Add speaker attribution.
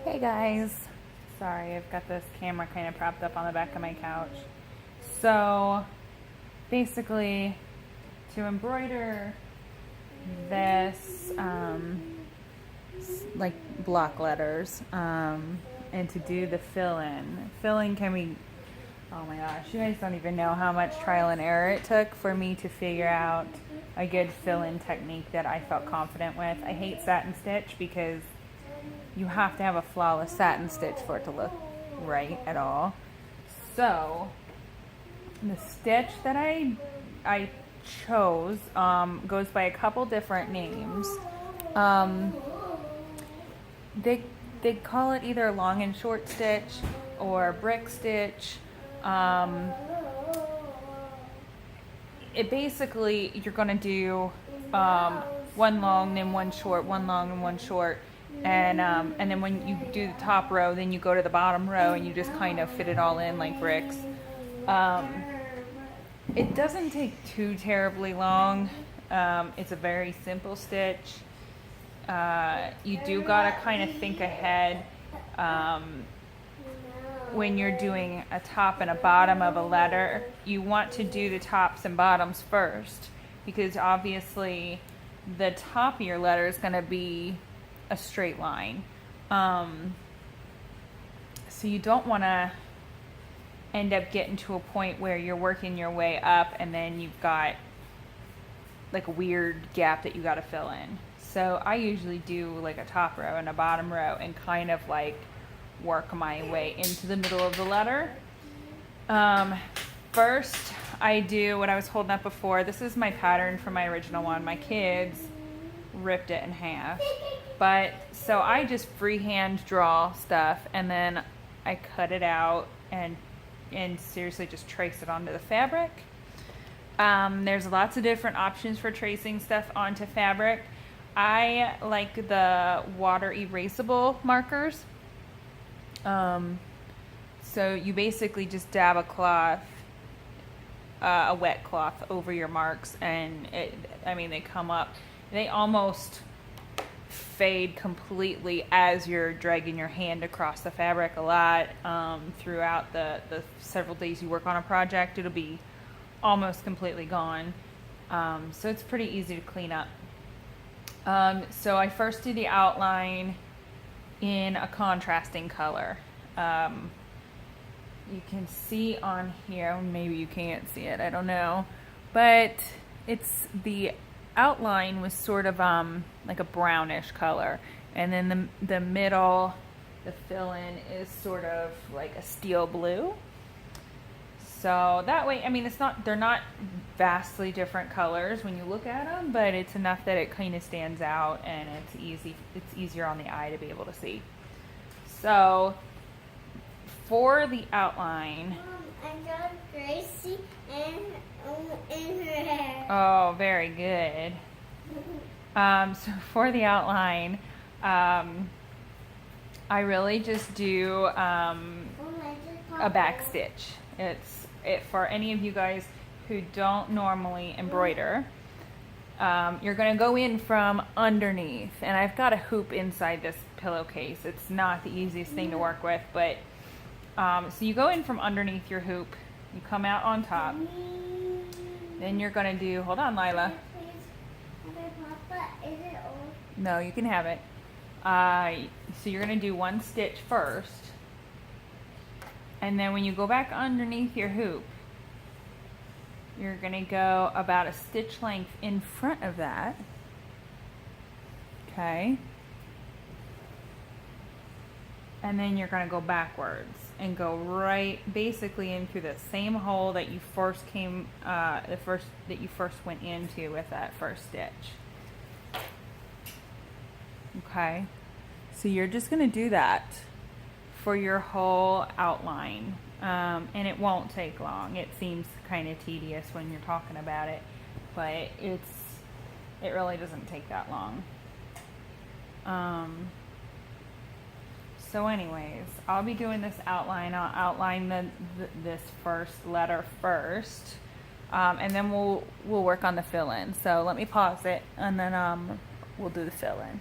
Speaker 1: Hey guys, sorry I've got this camera kind of propped up on the back of my couch. So basically to embroider this like block letters and to do the fill-in can be, oh my gosh, you guys don't even know how much trial and error it took for me to figure out a good fill-in technique that I felt confident with. I hate satin stitch because you have to have a flawless satin stitch for it to look right at all. So the stitch that I chose goes by a couple different names. They call it either long and short stitch or brick stitch. It basically, you're going to do one long and one short, one long and one short. And then when you do the top row, then you go to the bottom row and you just kind of fit it all in like bricks. It doesn't take too terribly long. It's a very simple stitch. You do gotta kind of think ahead when you're doing a top and a bottom of a letter. You want to do the tops and bottoms first because obviously the top of your letter is going to be a straight line. So you don't want to end up getting to a point where you're working your way up and then you've got like a weird gap that you got to fill in. So I usually do like a top row and a bottom row and kind of like work my way into the middle of the letter. First I do what I was holding up before. This is my pattern from my original one. My kids ripped it in half. But so I just freehand draw stuff and then I cut it out and seriously just trace it onto the fabric. There's lots of different options for tracing stuff onto fabric. I like the water erasable markers. So you basically just dab a cloth, a wet cloth over your marks and they come up. They almost fade completely as you're dragging your hand across the fabric a lot. Throughout the several days you work on a project, it'll be almost completely gone. So it's pretty easy to clean up. So I first do the outline in a contrasting color. You can see on here, maybe you can't see it, I don't know, but it's the outline was sort of like a brownish color, and then the middle, the fill-in is sort of like a steel blue. So that way, they're not vastly different colors when you look at them, but it's enough that it kind of stands out and it's easier on the eye to be able to see. So for the outline,
Speaker 2: I got Gracie in her hair.
Speaker 1: oh, very good. So for the outline, I really just do a back stitch. For any of you guys who don't normally embroider, you're going to go in from underneath, and I've got a hoop inside this pillowcase. It's not the easiest thing to work with, but so you go in from underneath your hoop, you come out on top, then you're going to do, hold on Lila.
Speaker 2: Papa, is it old?
Speaker 1: No, you can have it. So you're going to do one stitch first, and then when you go back underneath your hoop, you're going to go about a stitch length in front of that. Okay. And then you're going to go backwards and go right basically in through the same hole that you first went into with that first stitch. Okay. So you're just going to do that for your whole outline. And it won't take long. It seems kind of tedious when you're talking about it, but it really doesn't take that long. So anyways, I'll be doing this outline. I'll outline this first letter first, and then we'll work on the fill-in. So let me pause it, and then we'll do the fill-in.